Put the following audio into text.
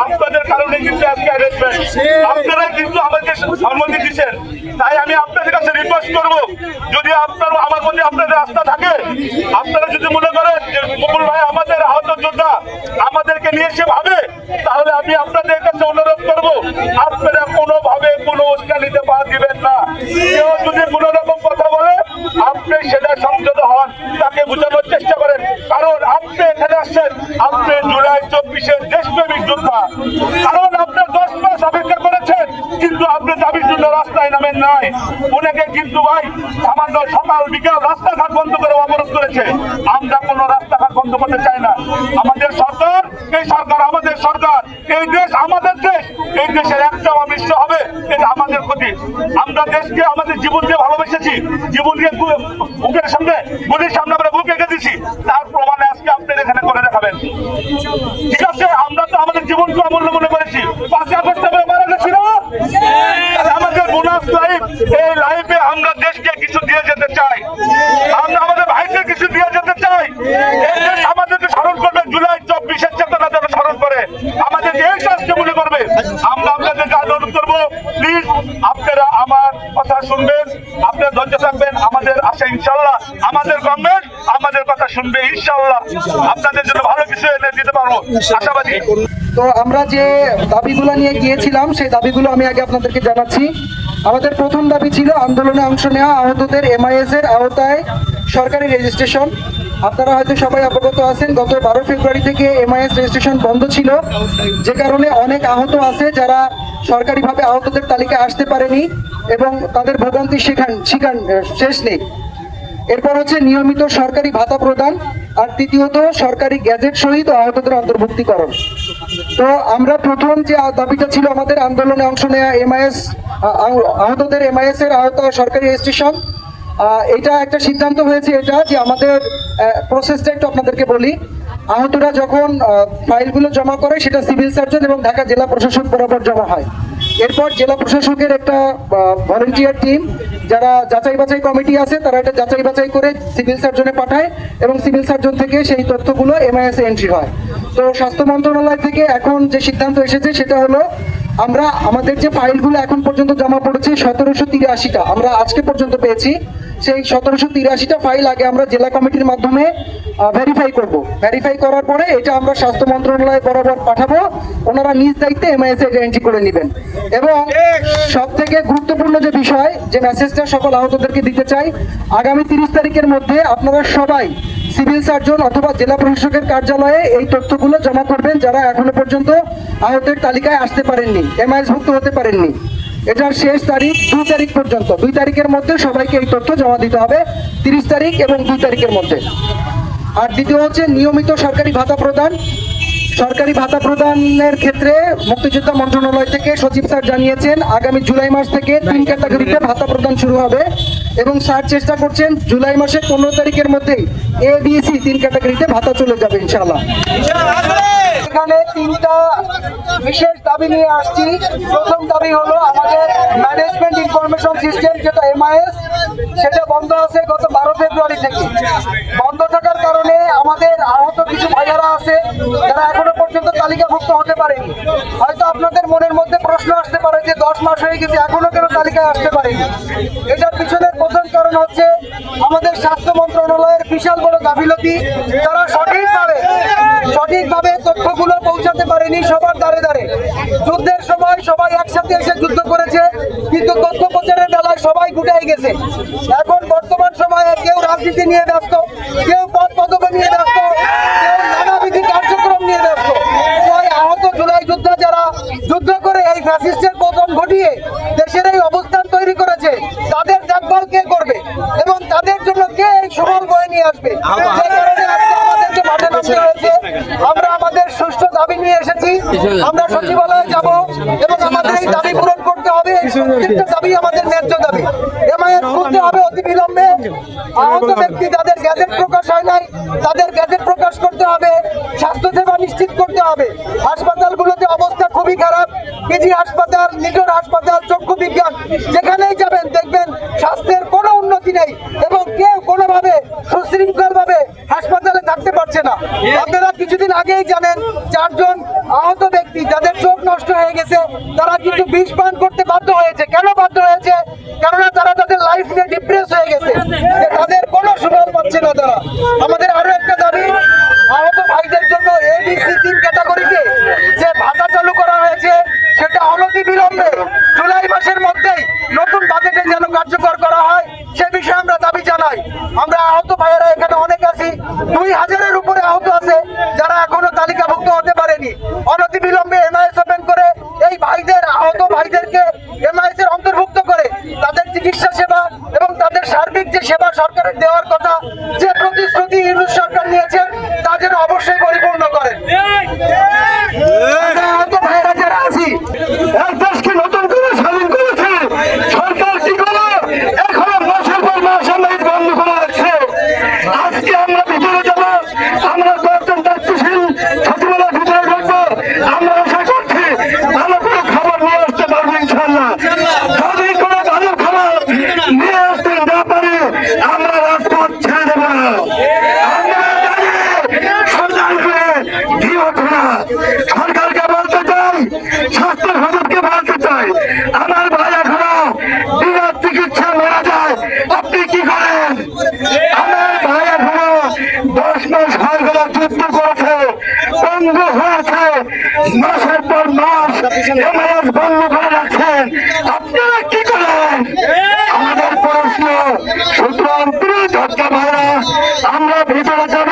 আপনাদের কারণে কিন্তু আজকে অ্যারেস্টমেন্ট, আপনারাই কিন্তু আমাকে সম্মতি দিচ্ছেন। তাই আমি আপনাদের কাছে রিকোয়েস্ট করবো, যদি আপনারা আমার মধ্যে আপনাদের আস্থা থাকে, আপনারা যদি মনে করেন যে কমল ভাই আমাদের আহত যোদ্ধা, আমাদেরকে নিয়ে সে ভাবে, তাহলে আমি আপনাদের কাছে অনুরোধ করবো, আপনারা কোনোভাবে কোনো উস্কানিতে পা দিবেন না। কেউ যদি কোনো রকম কথা বলে, আপনি সেটা সংযত হন, তাকে বোঝানোর চেষ্টা করেন। কারণ আপনি এখানে আসছেন, আপনি জুলাই 24-এর দেশপ্রেমিক যোদ্ধা। কারণ আপনি 10 মাস অপেক্ষা করেছেন, কিন্তু আপনি দাবির জন্য রাস্তায় নামেন নাই। অনেকে কিন্তু ভাই সামান্য সকাল বিকাল রাস্তাঘাট বন্ধ করে অবরোধ করেছে। আমরা কোনো রাস্তাঘাট বন্ধ করতে চাই না। আমাদের সরকার, এই সরকার আমাদের সরকার, এই দেশ আমাদের দেশ, এই দেশের একটা অনিষ্ট হবে, এটা আমাদের ক্ষতি। আমরা দেশকে আমাদের জীবন দিয়ে ভালোবেসেছি, জীবনকে বুকের সামনে, গুলির সামনে আমরা বুক রেখে দিচ্ছি, তার প্রমাণ আজকে আপনাদের এখানে করে দেখাবেন। ঠিক আছে, আমরা তো আমাদের জীবনকে অমূল্য মনে করেছি। 5 আগস্ট আমরা মারা গেছি না, আমাদের বোনাস লাইফ, এই লাইফে আমরা দেশকে কিছু দিয়ে যেতে চাই, আমরা আমাদের ভাইকে কিছু দিয়ে যেতে চাই। এই দেশ আমাদেরকে স্মরণ করবে, জুলাই 24-এর চেতনা যেন স্মরণ করে, আমাদের এই কাজকে মনে করবে। আমরা আপনাদেরকে অনুরোধ করবো, প্লিজ আপনারা আমার কথা শুনবেন, আপনারা ধৈর্য থাকবেন। আমাদের আশা ইনশাল্লাহ আমাদের গভর্নমেন্ট আমাদের কথা শুনবে, ইনশাল্লাহ আপনাদের জন্য ভালো কিছু এনে দিতে পারবো, আশাবাদী। তো আমরা যে দাবিগুলো নিয়ে গিয়েছিলাম, সেই দাবিগুলো আমি আগে আপনাদেরকে জানাচ্ছি। আমাদের প্রথম দাবি ছিল আন্দোলনে অংশ নেওয়া আহতদের MIS এর আওতায় সরকারি রেজিস্ট্রেশন। আপনারা হয়তো সবাই অবগত আছেন, গত 12 ফেব্রুয়ারি থেকে MIS রেজিস্ট্রেশন বন্ধ ছিল, যে কারণে অনেক আহত আছে যারা সরকারিভাবে আহতদের তালিকায় আসতে পারেনি এবং তাদের ভোগান্তি শেষ নেই। এরপর হচ্ছে নিয়মিত সরকারি ভাতা প্রদান, আর তৃতীয়ত সরকারি গ্যাজেট সহিত আহতদের অন্তর্ভুক্তিকরণ। তো আমরা প্রথম যে দাবিটা ছিল আমাদের আন্দোলনে অংশ নেওয়া আহতদের MIS এর আওতায় সরকারি রেজিস্ট্রেশন, এটা একটা সিদ্ধান্ত হয়েছে এটা যে আমাদের প্রসেসটা একটু আপনাদেরকে বলি। আহতরা যখন ফাইলগুলো জমা করে, সেটা সিভিল সার্জন এবং ঢাকা জেলা প্রশাসক বরাবর জমা হয়। এরপর জেলা প্রশাসকের একটা ভলেন্টিয়ার টিম, যারা যাচাই বাছাই কমিটি আছে, তারা এটা যাচাই বাছাই করে সিভিল সার্জনে পাঠায় এবং সিভিল সার্জন থেকে সেই তথ্যগুলো MIS এ এন্ট্রি হয়। তো স্বাস্থ্য মন্ত্রণালয় থেকে এখন যে সিদ্ধান্ত এসেছে সেটা হলো, আমরা আমাদের যে ফাইলগুলো এখন পর্যন্ত জমা পড়েছে 1783টা আমরা আজকে পর্যন্ত পেয়েছি, সেই 1783টা ফাইল আগে আমরা জেলা কমিটির মাধ্যমে ভেরিফাই করব। ভেরিফাই করার পরে এটা আমরা স্বাস্থ্য মন্ত্রণালয় বরাবর পাঠাবো, ওনারা নিজ দায়িত্বে MIS এ এন্ট্রি করে নেবেন। এবং সব থেকে গুরুত্বপূর্ণ যে বিষয়, যে মেসেজটা সকল আহতদেরকে দিতে চাই, আগামী 30 তারিখের মধ্যে আপনারা সবাই সিভিল সার্জন অথবা জেলা প্রশাসকের কার্যালয়ে এই তথ্যগুলো জমা করবেন, যারা এখনো পর্যন্ত আহতের তালিকায় আসতে পারেননি, MIS ভুক্ত হতে পারেননি। এটার শেষ তারিখ 2 তারিখ পর্যন্ত, 2 তারিখের মধ্যে সবাইকে এই তথ্য জমা দিতে হবে, 30 তারিখ এবং 2 তারিখের মধ্যে। আর দ্বিতীয় হচ্ছে নিয়মিত সরকারি ভাতা প্রদান। সরকারি ভাতা প্রদানের ক্ষেত্রে মুক্তিযোদ্ধা মন্ত্রণালয় থেকে সচিব স্যার জানিয়েছেন, আগামী জুলাই মাস থেকে 3 ক্যাটাগরিতে ভাতা প্রদান শুরু হবে এবং স্যার চেষ্টা করছেন জুলাই মাসের 15 তারিখের মধ্যেই ABC 3 ক্যাটাগরিতে ভাতা চলে যাবে ইনশাআল্লাহ। এখানে 3টা বিশেষ দাবি নিয়ে আসছি। প্রথম দাবি হলো আমাদের ম্যানেজমেন্ট ইনফরমেশন সিস্টেম, যেটা MIS, সেটা বন্ধ আছে গত 12 ফেব্রুয়ারি থেকে। বন্ধ থাকার কারণে আমাদের আহত কিছু ভাইয়ারা আছে যারা এখনো পর্যন্ত তালিকাভুক্ত হতে পারেনি। হয়তো আপনাদের মনের মধ্যে প্রশ্ন আসতে পারে যে 10 মাস হয়ে গেছে, এখনো কেন তালিকায় আসতে পারেনি। এটার পিছনের প্রধান কারণ হচ্ছে আমাদের স্বাস্থ্য মন্ত্রণালয়ের বিশাল বড় গাফিলতি। তারা সঠিকভাবে তথ্যগুলো পৌঁছাতে পারেনি সবার দ্বারে দ্বারে। যুদ্ধের সময় সবাই একসাথে এসে যুদ্ধ করেছে, কিন্তু তথ্য প্রচারের বেলায় সবাই গুটাই গেছে। এখন বর্তমান সময়ে কেউ রাজনীতি নিয়ে ব্যস্ত, কেউ পদ পদবি নিয়ে ব্যস্ত, কেউ নানাবিধি কার্যক্রম নিয়ে ব্যস্ত। তাই আহত জুলাই যোদ্ধা যারা যুদ্ধ করে এই ফ্যাসিস্টের পতন ঘটিয়ে দেশের এই অবস্থান তৈরি করেছে, তাদের দেখভাল কে করবে এবং তাদের জন্য কে এই সবল বয়ে নিয়ে আসবে? যে কারণে আজকে আমাদেরকে মাঠে নামতে হয়েছে। আমরা আমাদের সুষ্ঠু দাবি নিয়ে এসেছি, আমরা সচিবালয়ে যাব এবং আমাদের এই দাবি পূরণ করতে হবে। প্রত্যেকটা দাবি আমাদের ন্যায্য দাবি। MIS খুলতে হবে অতি বিলম্বে। আহত ব্যক্তি যাদের গ্যাজেট প্রকাশ হয় নাই, তাদের গ্যাজেট প্রকাশ করতে হবে। স্বাস্থ্যসেবা নিশ্চিত করতে হবে। হাসপাতালগুলোতে অবস্থা খুবই খারাপ। পিজি হাসপাতাল, নিটোর হাসপাতাল, চক্ষু বিজ্ঞান, যেখানেই যাবেন দেখবেন স্বাস্থ্যের কোনো উন্নতি নেই এবং কেউ কোনোভাবে সুশৃঙ্খলভাবে হাসপাতালে থাকতে পারছে না। আপনারা কিছুদিন আগেই জানেন 4 জন আহত ব্যক্তি যাদের হয়ে গেছে, তারা কিন্তু বিষ পান করতে বাধ্য হয়েছে। কেন বাধ্য হয়েছে? কেননা তারা তাদের লাইফ নিয়ে ডিপ্রেস হয়ে গেছে, যে তাদের কোনো সুফল পাচ্ছে না তারা। আমাদের আরো একটা দাবি, আহত ভাইদের জন্য ABC 3 ক্যাটাগরিতে যে ভাতা চালু করা হয়েছে সেটা অনতিবিলম্বে জুলাই মাসের মধ্যেই নতুন বাজেটে যেন কার্যকর করা হয়, সে বিষয়ে আমরা দাবি জানাই। আমরা আহত ভাইয়েরা এখানে অনেক আছি, 2000-এর উপরে আহত আছে যারা এখনো তালিকাভুক্ত হতে পারেনি। অনতিবিলম্বে MIS ওপেন করে এই ভাইদের, আহত ভাইদেরকে MIS এর অন্তর্ভুক্ত করে তাদের চিকিৎসা সেবা এবং তাদের সার্বিক যে সেবা সরকারের দেওয়ার কথা, যে প্রতিশ্রুতি ইউনূস সরকার নিয়েছেন তা যেন অবশ্যই পরিপূর্ণ করেন। আমরা আহত ভাইয়েরা যারা আছি, এক দেশকে নতুন করে স্বাধীন করেছে সরকার, কি করে এখনো মাসের পর মাস আমরা ঈদ বন্ধ করে রাখছে। আজকে আমরা ভিতরে যাব, আমরা কয়েকজন দায়িত্বশীল সচিবালয়ের ভিতরে ঢুকবো। আমরা আশা করছি ভালো কোনো খবর নিয়ে আসতে পারবো ইনশাল্লাহ। যদি কোনো ভালো খবর নিয়ে আসতে না পারে আমরা রাজপথ ছেড়ে দেব না। আমরা সন্ধান করে দিয়ে ওঠো না। সরকারকে বলতে চাই, স্বাস্থ্য সদস্যকে বলতে চাই, আমার ভাই এখনো বিনা চিকিৎসা মারা যায়, আপনি কি করেন? আমার ভাই এখনো 10 মাস হয়ে গেল যুদ্ধ করেছে, বন্ধু হয়েছে, মাসের পর মাস MIS বন্ধ করে রাখছেন, আপনারা কি করেন? আমাদের প্রশ্ন, সুতরাং প্রিয় যোদ্ধা ভাইরা, আমরা ভিতরে যাব,